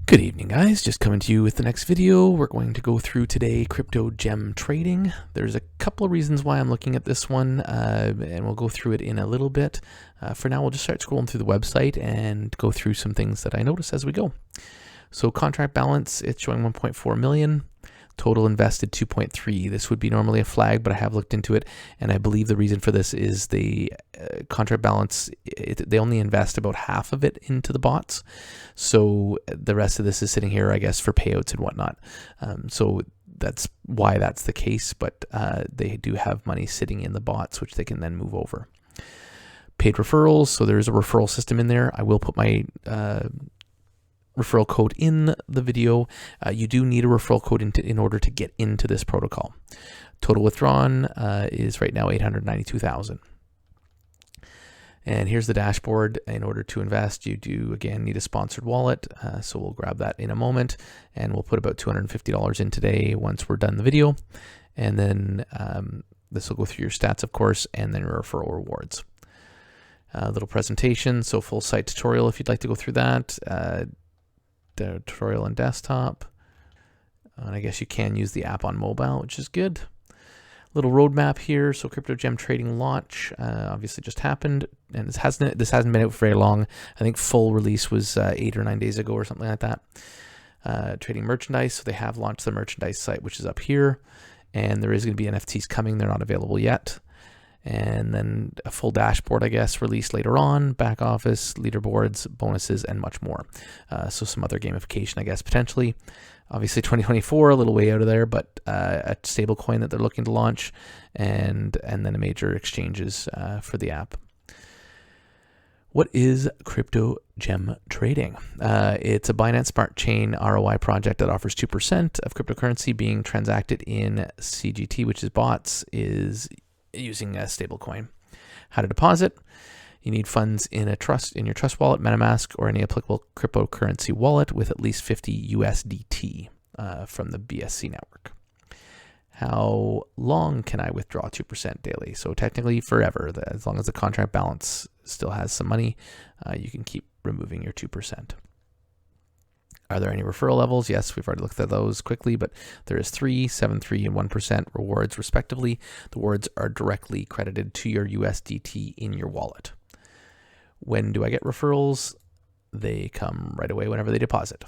Good evening, guys. Just coming to you with the next video. We're going to go through today crypto gem trading. There's a couple of reasons why I'm looking at this one, and we'll go through it in a little bit. For now, we'll just start scrolling through the website and go through some things that I notice as we go. So contract balance, it's showing 1.4 million. Total invested 2.3. This would be normally a flag, but I have looked into it, and I believe the reason for this is the contract balance, they only invest about half of it into the bots. So the rest of this is sitting here, I guess, for payouts and whatnot. So that's why that's the case, but they do have money sitting in the bots, which they can then move over. Paid referrals, so there's a referral system in there. I will put my referral code in the video. You do need a referral code in order to get into this protocol. Total withdrawn is right now 892,000. And here's the dashboard. In order to invest, you do again need a sponsored wallet. So we'll grab that in a moment, and we'll put about $250 in today once we're done the video. And then this will go through your stats, of course, and then your referral rewards. Little presentation, so full site tutorial if you'd like to go through that. The tutorial on desktop, and I guess you can use the app on mobile, which is good. Little roadmap here. So crypto gem trading launch obviously just happened, and this hasn't been out for very long. I think full release was 8 or 9 days ago or something like that. Trading merchandise, so they have launched the merchandise site, which is up here, and there is going to be NFTs coming. They're not available yet. And then a full dashboard, I guess, released later on, back office, leaderboards, bonuses, and much more. So some other gamification, I guess, potentially. Obviously 2024, a little way out of there, but a stable coin that they're looking to launch, and then a major exchanges for the app. What is crypto gem trading? It's a Binance Smart Chain ROI project that offers 2% of cryptocurrency being transacted in CGT, which is bots, is using a stable coin. How to deposit? You need funds in your trust wallet, MetaMask, or any applicable cryptocurrency wallet with at least 50 USDT from the BSC network. How long can I withdraw 2% daily? So technically forever. As long as the contract balance still has some money, you can keep removing your 2%. Are there any referral levels? Yes, we've already looked at those quickly, but there is 3, 7, 3, and 1% rewards respectively. The rewards are directly credited to your USDT in your wallet. When do I get referrals? They come right away whenever they deposit.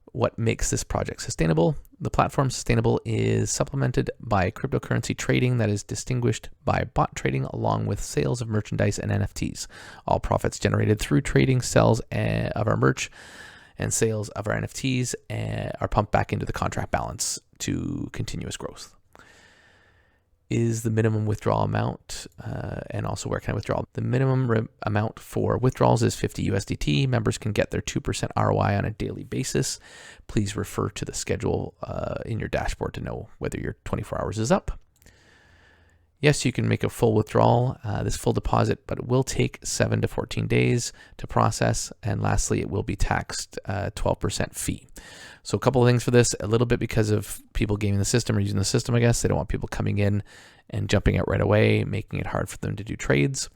What makes this project sustainable? The platform sustainable is supplemented by cryptocurrency trading that is distinguished by bot trading along with sales of merchandise and NFTs. All profits generated through trading sales of our merch and sales of our NFTs are pumped back into the contract balance to continuous growth. Is the minimum withdrawal amount, and also where can I withdraw? The minimum amount for withdrawals is 50 USDT. Members can get their 2% ROI on a daily basis. Please refer to the schedule in your dashboard to know whether your 24 hours is up. Yes, you can make a full withdrawal, this full deposit, but it will take 7 to 14 days to process. And lastly, it will be taxed 12% fee. So a couple of things for this, a little bit because of people gaming the system or using the system, I guess. They don't want people coming in and jumping out right away, making it hard for them to do trades.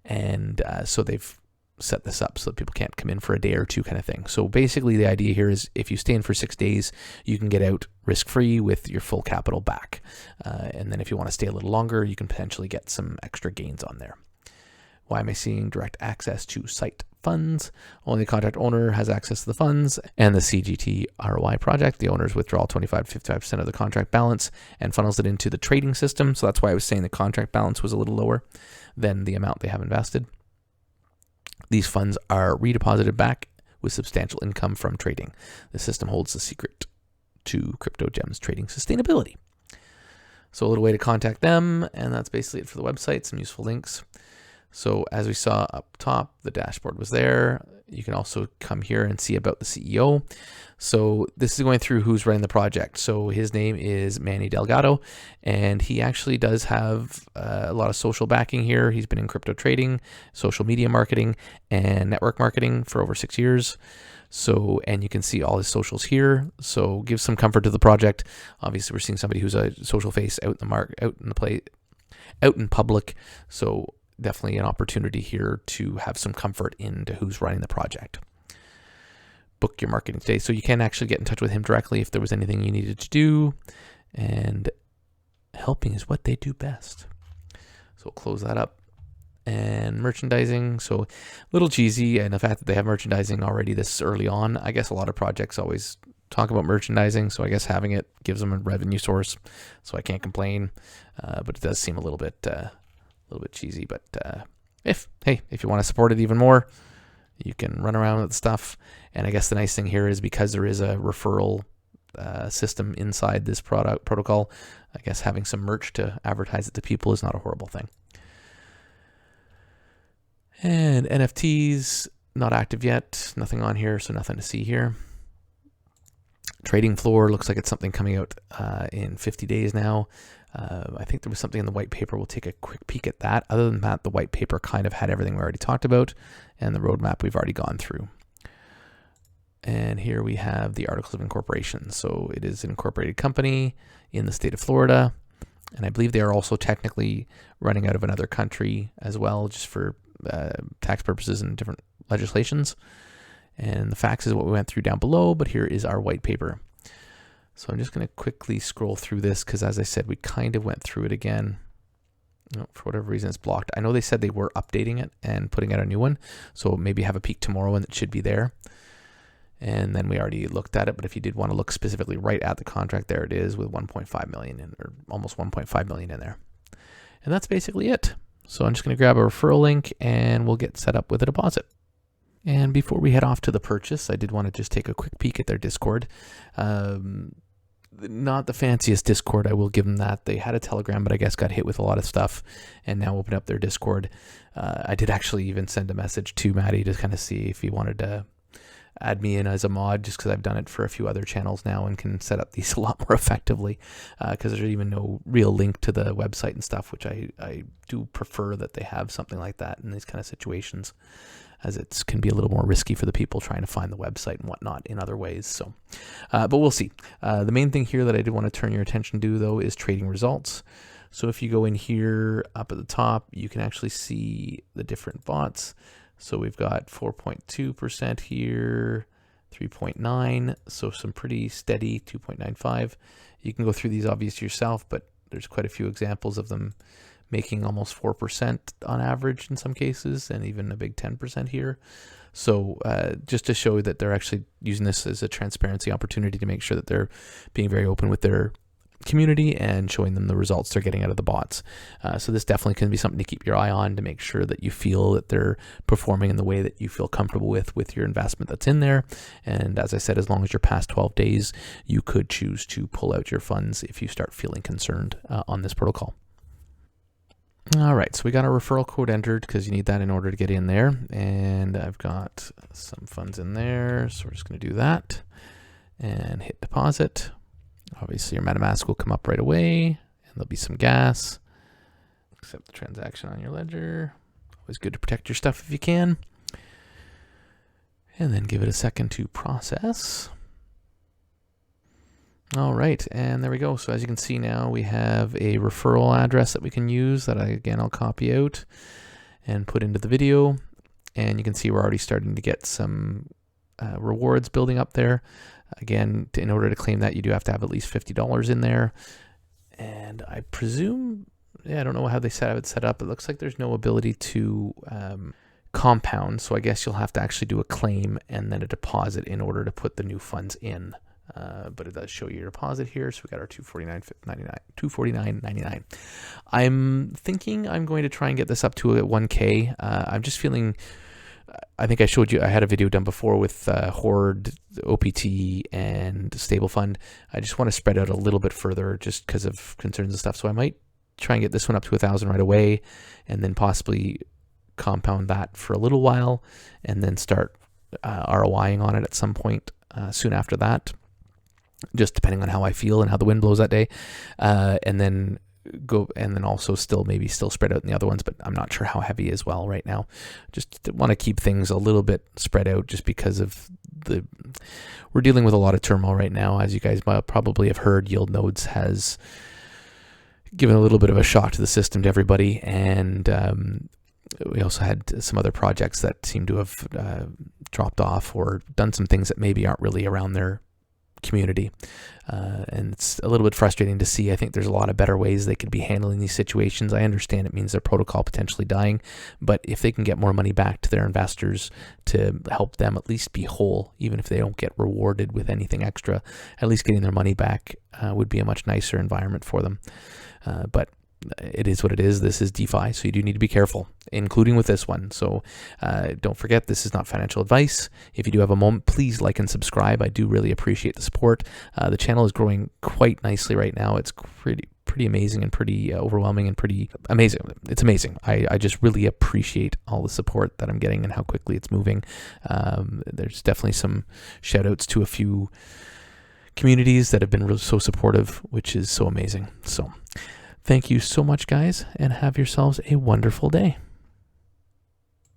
And so they've set this up so that people can't come in for a day or two kind of thing. So basically the idea here is if you stay in for 6 days, you can get out risk-free with your full capital back. And then if you want to stay a little longer, you can potentially get some extra gains on there. Why am I seeing direct access to site funds? Only the contract owner has access to the funds, and the CGT ROI project, the owners withdraw 25 to 55% of the contract balance and funnels it into the trading system. So that's why I was saying the contract balance was a little lower than the amount they have invested. These funds are redeposited back with substantial income from trading. The system holds the secret to crypto gems trading sustainability. So a little way to contact them, and that's basically it for the website, some useful links. So as we saw up top, the dashboard was there. You can also come here and see about the CEO. So this is going through who's running the project. So his name is Manny Delgado, and he actually does have a lot of social backing here. He's been in crypto trading, social media marketing, and network marketing for over 6 years. So, and you can see all his socials here. So give some comfort to the project. Obviously, we're seeing somebody who's a social face out in public. So definitely an opportunity here to have some comfort into who's running the project. book your marketing today. So you can actually get in touch with him directly if there was anything you needed to do, and helping is what they do best. So we'll close that up. And merchandising, so a little cheesy, and the fact that they have merchandising already this early on. I guess a lot of projects always talk about merchandising, so I guess having it gives them a revenue source, so I can't complain. But it does seem a little bit cheesy. But if you want to support it even more, you can run around with the stuff. And I guess the nice thing here is because there is a referral system inside this protocol, I guess having some merch to advertise it to people is not a horrible thing. And NFTs, not active yet. Nothing on here, so nothing to see here. Trading floor looks like it's something coming out in 50 days now. I think there was something in the white paper. We'll take a quick peek at that. Other than that, the white paper kind of had everything we already talked about, and the roadmap we've already gone through. And here we have the articles of incorporation. So it is an incorporated company in the state of Florida, and I believe they are also technically running out of another country as well, just for tax purposes and different legislations. And the facts is what we went through down below, but here is our white paper. So I'm just going to quickly scroll through this because, as I said, we kind of went through it again. For whatever reason, it's blocked. I know they said they were updating it and putting out a new one, so maybe have a peek tomorrow and it should be there. And then we already looked at it, but if you did want to look specifically right at the contract, there it is with 1.5 million in, or almost 1.5 million in there. And that's basically it. So I'm just going to grab a referral link and we'll get set up with a deposit. And before we head off to the purchase, I did want to just take a quick peek at their Discord. Not the fanciest Discord, I will give them that. They had a Telegram, but I guess got hit with a lot of stuff and now opened up their Discord. I did actually even send a message to Maddie to kind of see if he wanted to add me in as a mod, just because I've done it for a few other channels now and can set up these a lot more effectively, because there's even no real link to the website and stuff, which I do prefer that they have something like that in these kind of situations, as it can be a little more risky for the people trying to find the website and whatnot in other ways. So, but we'll see. The main thing here that I did want to turn your attention to, though, is trading results. So if you go in here up at the top, you can actually see the different bots. So we've got 4.2% here, 3.9, so some pretty steady 2.95. You can go through these obviously yourself, but there's quite a few examples of them making almost 4% on average in some cases, and even a big 10% here. So just to show that they're actually using this as a transparency opportunity to make sure that they're being very open with their community and showing them the results they're getting out of the bots. So this definitely can be something to keep your eye on to make sure that you feel that they're performing in the way that you feel comfortable with your investment that's in there. And as I said, as long as you're past 12 days, you could choose to pull out your funds if you start feeling concerned on this protocol. All right, so we got our referral code entered because you need that in order to get in there. And I've got some funds in there, so we're just going to do that and hit deposit. Obviously, your MetaMask will come up right away, and there'll be some gas. Accept the transaction on your ledger. Always good to protect your stuff if you can. And then give it a second to process. All right, and there we go. So as you can see now, we have a referral address that we can use that I'll copy out and put into the video. And you can see we're already starting to get some rewards building up there. Again, in order to claim that, you do have to have at least $50 in there. And I presume, I don't know how they have it set up. It looks like there's no ability to compound. So I guess you'll have to actually do a claim and then a deposit in order to put the new funds in. But it does show you your deposit here. So we got our $249.99. I'm thinking I'm going to try and get this up to a 1K. I'm just feeling, I think I showed you, I had a video done before with Horde, OPT, and Stable Fund. I just want to spread out a little bit further just because of concerns and stuff. So I might try and get this one up to 1,000 right away, and then possibly compound that for a little while, and then start ROIing on it at some point soon after that, just depending on how I feel and how the wind blows that day. And then also still spread out in the other ones, but I'm not sure how heavy as well right now. Just want to keep things a little bit spread out just because of we're dealing with a lot of turmoil right now. As you guys probably have heard, Yield Nodes has given a little bit of a shock to the system, to everybody, and we also had some other projects that seem to have dropped off or done some things that maybe aren't really around their community. And it's a little bit frustrating to see. I think there's a lot of better ways they could be handling these situations. I understand it means their protocol potentially dying, but if they can get more money back to their investors to help them at least be whole, even if they don't get rewarded with anything extra, at least getting their money back would be a much nicer environment for them. But it is what it is. This is DeFi, so you do need to be careful, including with this one. So don't forget, this is not financial advice. If you do have a moment, please like and subscribe. I do really appreciate the support. The channel is growing quite nicely right now. It's pretty amazing and pretty overwhelming and pretty amazing. It's amazing. I just really appreciate all the support that I'm getting and how quickly it's moving. There's definitely some shout outs to a few communities that have been so supportive, which is so amazing. So thank you so much, guys, and have yourselves a wonderful day.